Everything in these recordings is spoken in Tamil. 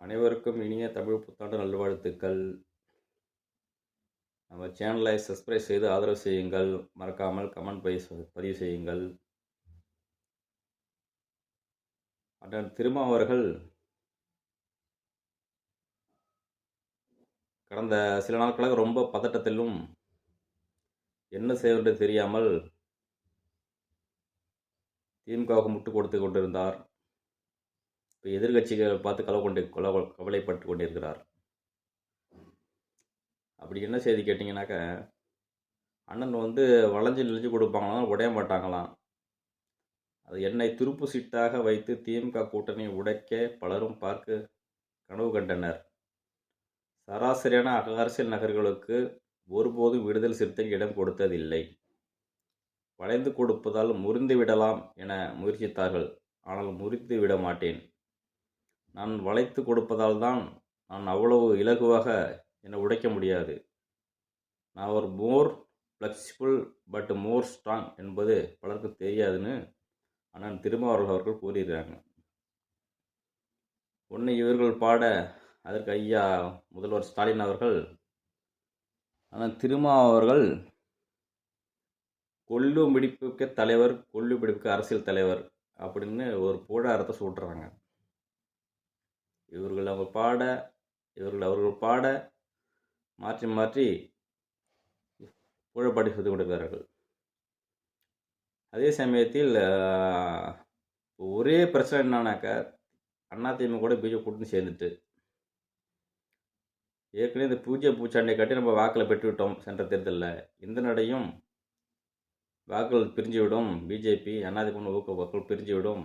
அனைவருக்கும் இனிய தமிழ் புத்தாண்டு நல்வாழ்த்துக்கள். நம்ம சேனலை சப்ஸ்கிரைப் செய்து ஆதரவு செய்யுங்கள். மறக்காமல் கமெண்ட் பதிவு செய்யுங்கள். அண்ணன் திருமா அவர்கள் கடந்த சில நாட்களாக ரொம்ப பதட்டத்திலும் என்ன செய்வது தெரியாமல் திமுகவுக்கு முட்டு கொடுத்து கொண்டிருந்தார். இப்போ எதிர்கட்சிகள் பார்த்து கவலைப்பட்டு கொண்டிருக்கிறார். அப்படி என்ன செய்தி கேட்டிங்கனாக்க, அண்ணன் வளைஞ்சு நெளிஞ்சு கொடுப்பாங்களாம், உடைய மாட்டாங்களாம். அது என்னை துருப்பு சீட்டாக வைத்து திமுக கூட்டணி உடைக்க பலரும் பார்க்க கனவு கண்டனர். சராசரியான அரசியல் நகர்களுக்கு ஒருபோதும் விடுதலை சிறுத்தைகள் இடம் கொடுத்ததில்லை. வளைந்து கொடுப்பதால் முறிந்து விடலாம் என முயற்சித்தார்கள். ஆனால் முறித்து விட மாட்டேன். நான் வளைத்து கொடுப்பதால் தான் நான் அவ்வளவு இலகுவாக என்னை உடைக்க முடியாது. நான் ஒரு மோர் ஃப்ளெக்சிபிள் பட் மோர் ஸ்ட்ராங் என்பது பலருக்கு தெரியாதுன்னு அண்ணன் திருமாவளவன் அவர்கள் கூறியிருக்காங்க. ஒன்று இவர்கள் பாட அதற்கு ஐயா முதல்வர் ஸ்டாலின் அவர்கள், அண்ணன் திருமா அவர்கள் கொள்ளு பிடிப்புக்கு தலைவர், கொள்ளு பிடிப்புக்கு அரசியல் தலைவர் அப்படின்னு ஒரு புகழாரத்தை சூட்டுறாங்க. இவர்கள் அவர்கள் பாட மாற்றி மாற்றி புகழப்பாடி செய்து கொண்டிருக்கிறார்கள். அதே சமயத்தில் ஒரே பிரச்சனை என்னன்னாக்க, அதிமுக கூட பிஜேபி கூட்டணி சேர்ந்துட்டு ஏற்கனவே இந்த பூச்சாண்டியை காட்டி நம்ம வாக்கில் பெற்றுவிட்டோம் சென்ற தேர்தலில். இந்த நடையும் வாக்குகள் பிரிஞ்சுவிடும், பிஜேபி அதிமுக ஊக்க வாக்குகள் பிரிஞ்சுவிடும்,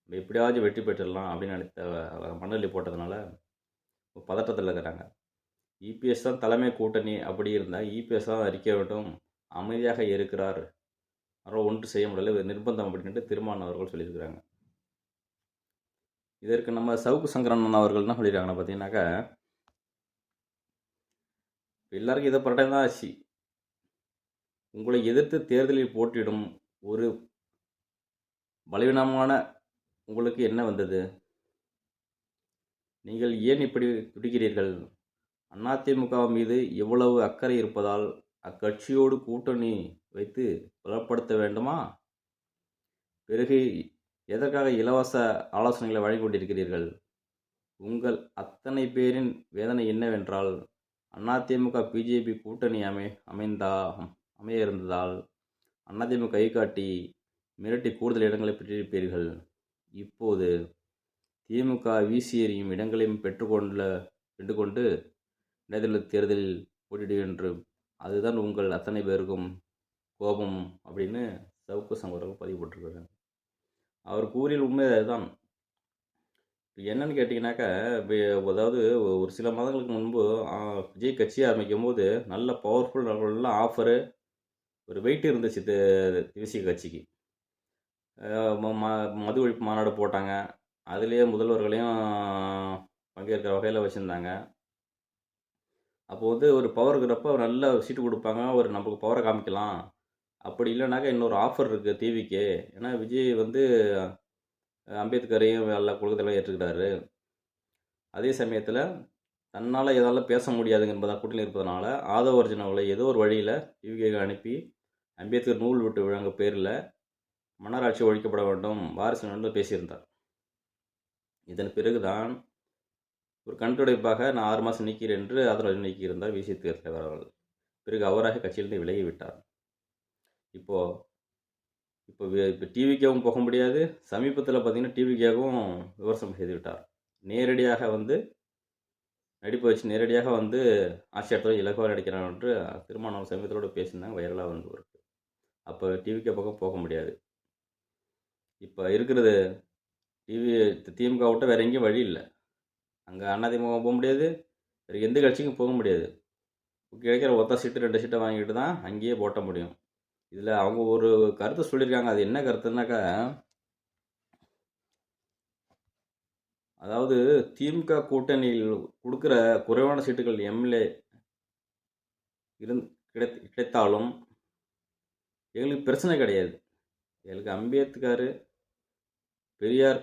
எப்படியாவது வெற்றி பெற்றுடலாம் அப்படின்னு நினைத்த மண்ணள்ளி போட்டதுனால பதட்டத்தில் இருக்கிறாங்க. இபிஎஸ் தான் தலைமை கூட்டணி அப்படி இருந்தால் இபிஎஸ் தான் அறிக்க வேண்டும், அமைதியாக இருக்கிறார், அவரால் ஒன்று செய்ய முடியல, நிர்பந்தம் அப்படின்ட்டு திருமாவளவன் அவர்கள் சொல்லியிருக்கிறாங்க. இதற்கு நம்ம சவுக்கு சங்கரன் அவர்கள் என்ன சொல்லியிருக்காங்கன்னா பார்த்தீங்கன்னாக்கா, எல்லாருக்கும் இதை பரட்டம் தான் ஆச்சு. உங்களை எதிர்த்து தேர்தலில் போட்டியிடும் ஒரு பலவீனமான உங்களுக்கு என்ன வந்தது? நீங்கள் ஏன் இப்படி துடிக்கிறீர்கள்? அதிமுக மீது எவ்வளவு அக்கறை இருப்பதால் அக்கட்சியோடு கூட்டணி வைத்து பலப்படுத்த வேண்டுமா? பிறகு எதற்காக இலவச ஆலோசனைகளை வழங்கி கொண்டிருக்கிறீர்கள்? உங்கள் அத்தனை பேரின் வேதனை என்னவென்றால், அதிமுக பிஜேபி கூட்டணி அமைய இருந்ததால் அதிமுக கைகாட்டி மிரட்டி கூடுதல் இடங்களை பெற்றிருப்பீர்கள். இப்போது திமுக வீசி எறியும் இடங்களையும் பெற்றுக்கொண்டு தேர்தலில் போட்டியிடு என்று, அதுதான் உங்கள் அத்தனை பேருக்கும் கோபம் அப்படின்னு சவுக்கு சங்கரர்கள் பதிவு போட்டிருக்காங்க. அவர் கூறிய உண்மை அதுதான். என்னன்னு கேட்டிங்கனாக்கா, அதாவது ஒரு சில மாதங்களுக்கு முன்பு விஜய் கட்சி ஆரம்பிக்கும் போது நல்ல பவர்ஃபுல் நல்ல ஆஃபரு, ஒரு வெயிட் இருந்துச்சு விசிக கட்சிக்கு. மது ஒழிப்பு மாநாடு போட்டாங்க. அதுலேயே முதல்வர்களையும் பங்கேற்கிற வகையில் வச்சுருந்தாங்க. அப்போது ஒரு பவர் இருக்கிறப்ப நல்ல சீட்டு கொடுப்பாங்க, ஒரு நமக்கு பவரை காமிக்கலாம். அப்படி இல்லைனாக்கா இன்னொரு ஆஃபர் இருக்குது டிவிக்கு. ஏன்னா விஜய் அம்பேத்கரையும் எல்லா கொள்கையெல்லாம் ஏற்றுக்கிறாரு. அதே சமயத்தில் தன்னால் எதாலும் பேச முடியாதுங்க என்பதாக கூட்டணி இருப்பதனால ஆதவ அர்ஜுனாவை ஏதோ ஒரு வழியில் டிவிக்கு அனுப்பி அம்பேத்கர் நூல் விட்டு விழாங்க பேரில் மன்னராட்சி ஒழிக்கப்பட வேண்டும், வாரிசு வேண்டும் பேசியிருந்தார். இதன் பிறகுதான் ஒரு கண்துடைப்பாக நான் 6 மாதம் நீக்கிறேன் என்று ஆதரவு நீக்கியிருந்தார் விசி தலைவர் அவர்கள். பிறகு அவராக கட்சியிலிருந்து விலகிவிட்டார். இப்போ டிவிக்காகவும் போக முடியாது. சமீபத்தில் பார்த்தீங்கன்னா டிவிக்காகவும் விமர்சனம் செய்துவிட்டார். நேரடியாக நடிப்பு வச்சு நேரடியாக ஆட்சியாளர்கள் இலகுவாக நடிக்கிறான் என்று திருமணம் சமீபத்தோடு பேசியிருந்தாங்க, வைரலாக இருக்கு. அப்போ டிவிக்கே பக்கம் போக முடியாது. இப்போ இருக்கிறது திமுக விட்ட வேற எங்கேயும் வழி இல்லை. அங்கே அதிமுக போக முடியாது, வேறு எந்த கட்சிக்கும் போக முடியாது. கிடைக்கிற ஒத்த சீட்டு 2 சீட்டை வாங்கிட்டு தான் அங்கேயே போட்ட முடியும். இதில் அவங்க ஒரு கருத்து சொல்லியிருக்காங்க. அது என்ன கருத்துனாக்கா, அதாவது திமுக கூட்டணியில் கொடுக்குற குறைவான சீட்டுகள் எம்எல்ஏ கிடைத்தாலும் எங்களுக்கு பிரச்சனை கிடையாது. எங்களுக்கு அம்பேத்கர், பெரியார்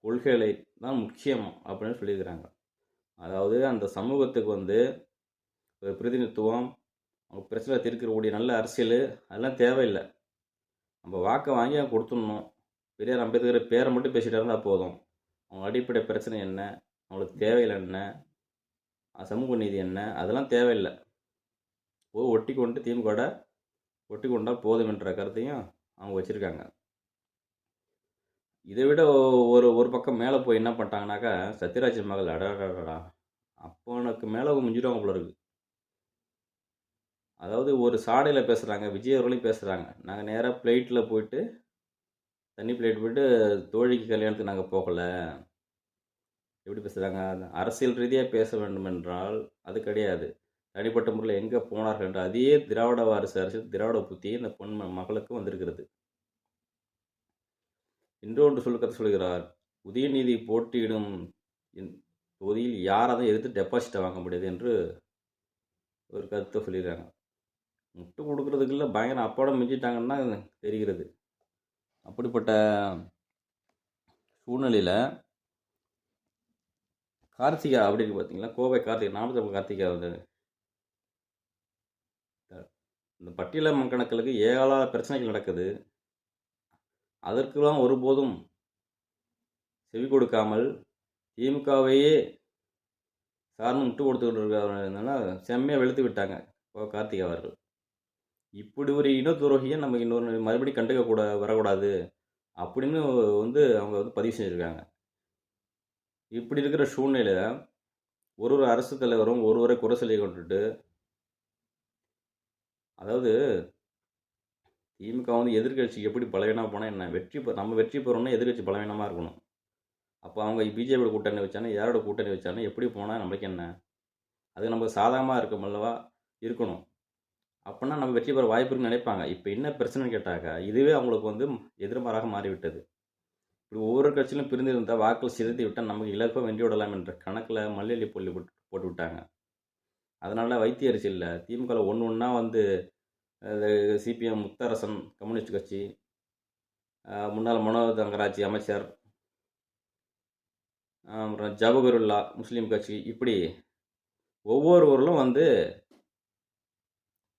கொள்கைகளை தான் முக்கியம் அப்படின்னு சொல்லியிருக்கிறாங்க. அதாவது அந்த சமூகத்துக்கு வந்து ஒரு பிரதிநிதித்துவம், அவங்க பிரச்சனை தீர்க்கக்கூடிய நல்ல அரசியல் அதெல்லாம் தேவையில்லை. நம்ம வாக்கை வாங்கி அவங்க கொடுத்துடணும். பெரியார் அம்பேத்கர் பேரை மட்டும் பேசிகிட்டு இருந்தால் போதும். அவங்க அடிப்படை பிரச்சனை என்ன, அவங்களுக்கு தேவைகள் என்ன, சமூக நீதி என்ன, அதெல்லாம் தேவையில்லை. ஒட்டி கொண்டு திமுக ஒட்டி கொண்டால் போதும் என்ற கருத்தையும் அவங்க வச்சுருக்காங்க. இதை விட ஒரு பக்கம் மேலே போய் என்ன பண்ணிட்டாங்கனாக்கா, சத்யராஜ் மகள் அடடா அப்போனுக்கு மேலே மிஞ்சிடுவாங்க போல இருக்குது. அதாவது ஒரு சாடையில் பேசுகிறாங்க, விஜய் அவர்களையும் பேசுகிறாங்க. நாங்கள் நேராக ஃப்ளைட்டில் போயிட்டு தண்ணி ஃப்ளைட் போயிட்டு தோழிக்கு கல்யாணத்துக்கு நாங்கள் போகலை. எப்படி பேசுகிறாங்க? அரசியல் ரீதியாக பேச வேண்டும் என்றால் அது கிடையாது. தனிப்பட்ட முறையில் எங்கே போனார்கள் என்று அதே திராவிட வாரிசு அரசியல், திராவிட புத்தியே இந்த பொன் மகளுக்கு வந்திருக்கிறது. இன்னொன்று சொல்கிறார், உதயநிதி போட்டியிடும் தொகுதியில் யாராவது எதிர்த்து டெபாசிட்டை வாங்க முடியாது என்று ஒரு கருத்தை சொல்லிடுறாங்க. முட்டு கொடுக்கறதுக்குள்ள பயங்கர அப்பாடம் மிஞ்சிட்டாங்கன்னா தெரிகிறது. அப்படிப்பட்ட சூழ்நிலையில் கார்த்திகா அப்படின்னு பார்த்தீங்களா, கோவை கார்த்திகா, நாமக்கல் கார்த்திகா வந்து இந்த பட்டியல கணக்குகளுக்கு ஏகால பிரச்சனைகள் நடக்குது. அதற்கெல்லாம் ஒருபோதும் செவி கொடுக்காமல் திமுகவையே சார்ந்து முட்டு கொடுத்துக்கிட்டு இருக்கிறாங்கன்னா செம்மையாக வெளுத்து விட்டாங்க கார்த்திகா அவர்கள். இப்படி ஒரு இனத்துரோகியை நம்ம இன்னொரு மறுபடியும் கண்டுக்க வரக்கூடாது அப்படின்னு வந்து அவங்க வந்து பதிவு செஞ்சுருக்காங்க. இப்படி இருக்கிற சூழ்நிலையில் ஒரு அரசு தலைவரும் ஒருவரை குறை சொல்லி கொண்டுட்டு, அதாவது திமுக வந்து எதிர்கட்சி எப்படி பலவீனமாக போனால் என்ன, நம்ம வெற்றி பெறணும்னா எதிர்கட்சி பலவீனமாக இருக்கணும். அப்போ அவங்க பிஜேபியோட கூட்டணி வச்சானே, யாரோட கூட்டணி வச்சானே, எப்படி போனால் நம்மளுக்கு என்ன, அது நம்ம சாதகமாக இருக்கும் அல்லவா இருக்கணும். அப்படின்னா நம்ம வெற்றி பெற வாய்ப்பு இருக்குன்னு நினைப்பாங்க. இப்போ என்ன பிரச்சனைன்னு கேட்டாக்கா, இதுவே அவங்களுக்கு வந்து எதிர்மாறாக மாறிவிட்டது. இப்படி ஒவ்வொரு கட்சியிலும் பிரிந்திருந்தால் வாக்கள் சிதைத்து விட்டால் நமக்கு இலக்கை வென்றி விடலாம் என்ற கணக்கில் மல்லெல்லி புள்ளி போட்டு விட்டாங்க. அதனால் வைத்திய அரசியலில் திமுகவில் ஒன்றா வந்து சிபிஎம் முத்தரசன் கம்யூனிஸ்ட் கட்சி, முன்னாள் மனோ தங்கராஜ் அமைச்சர், அப்புறம் ஜவஹருல்லா முஸ்லீம் கட்சி, இப்படி ஒவ்வொருவர்களும் வந்து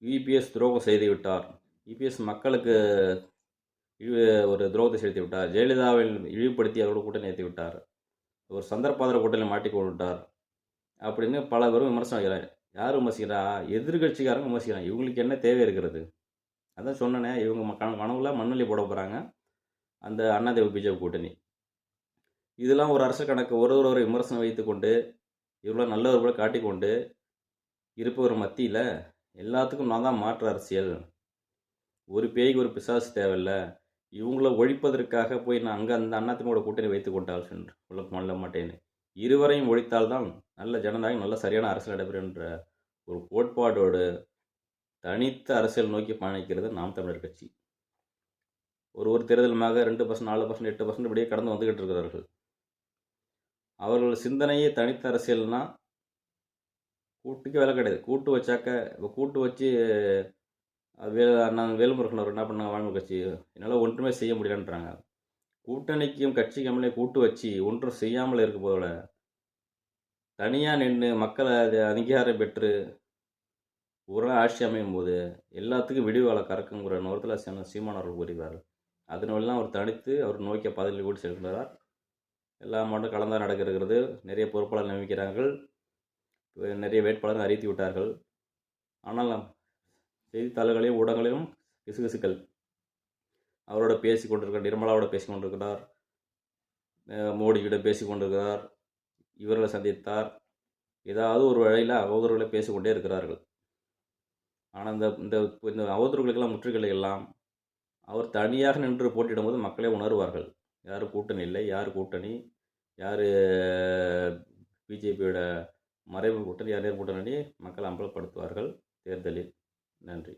இபிஎஸ் துரோகம் செய்து விட்டார், இபிஎஸ் மக்களுக்கு ஒரு துரோகத்தை செலுத்தி விட்டார், ஜெயலலிதாவை இழிவுபடுத்தி அவரோட கூட்டணி ஏற்றி விட்டார், ஒரு சந்தர்ப்பாதர கூட்டணி மாட்டிக்கொண்டு விட்டார் அப்படின்னு பல பேரும் விமர்சனம் வைக்கிறாங்க. யார் விமர்சிக்கிறா? எதிர்கட்சிக்காரங்க விமர்சிக்கிறாங்க. இவங்களுக்கு என்ன தேவை இருக்கிறது? அதான் சொன்னேனே, இவங்க கனவுல மண்ணள்ளி போட போகிறாங்க அந்த அண்ணாதிமுக பிஜேபி கூட்டணி. இதெல்லாம் ஒரு அரசு கணக்கு ஒரு விமர்சனம் வைத்து கொண்டு இவ்வளோ நல்லவர்களை காட்டிக்கொண்டு இருப்பவர் மத்தியில் எல்லாத்துக்கும் நான் தான் மாற்று அரசியல், ஒரு பேய்க்கு ஒரு பிசாசு தேவையில்லை, இவங்கள ஒழிப்பதற்காக போய் நான் அங்கே அந்த அண்ணாத்தினோட கூட்டணி வைத்து கொண்டால் சென்று சொல்ல மாட்டேன்னு, இருவரையும் ஒழித்தால்தான் நல்ல ஜனநாயகம் நல்ல சரியான அரசியல் நடைபெறுகின்ற ஒரு கோட்பாடோடு தனித்த அரசியல் நோக்கி பயணிக்கிறது நாம் தமிழர் கட்சி. ஒரு தேர்தலுமாக 2%, 4%, 8% இப்படியே கடந்து வந்துக்கிட்டு இருக்கிறார்கள். அவர்கள் சிந்தனையே தனித்த அரசியல்னா கூட்டுக்கு வேலை கிடையாது. கூட்டு வச்சாக்க இப்போ கூட்டு வச்சு அண்ணன் வேலுமுருகன் அவர் என்ன பண்ணாங்க, வாழ்வு கட்சி என்னால் ஒன்றுமே செய்ய முடியலன்றாங்க. கூட்டணிக்கும் கட்சிக்கும் கூட்டு வச்சு ஒன்றும் செய்யாமல் இருக்க போல தனியாக நின்று மக்களை அங்கீகாரம் பெற்று ஒரு ஆட்சி அமையும் போது எல்லாத்துக்கும் விடிவு கால கறக்குங்கிற நோரத்தில் சீமானவர்கள் கூறுகிறார். அதனாலாம் அவர் தனித்து அவர் நோக்கிய பாதையில் கூட செல்கிறார். எல்லா மாவட்டம் கலந்தால் நடக்கிறது. நிறைய பொறுப்பாளர் நியமிக்கிறார்கள், நிறைய வேட்பாளர்கள் அறிவித்து விட்டார்கள். ஆனால் செய்தித்தாள்களையும் ஊடகங்களையும் கிசுகிசுக்கள் அவரோட பேசி கொண்டிருக்கிறார், நிர்மலாவோட பேசி கொண்டிருக்கிறார், மோடியிடம் பேசி கொண்டிருக்கிறார், இவர்களை சந்தித்தார், ஏதாவது ஒரு வழியில் அவதூறுகளை பேசிக்கொண்டே இருக்கிறார்கள். ஆனால் இந்த அவதூறுகளுக்கெல்லாம் முற்றுகளை எல்லாம் அவர் தனியாக நின்று போட்டியிடும் போது மக்களே உணர்வார்கள், யார் கூட்டணி இல்லை, யார் கூட்டணி, யார் பிஜேபியோட மறைமுக கூட்டணி, யார் கூட்டணி மக்கள் அம்பலப்படுத்துவார்கள் தேர்தலில். நன்றி.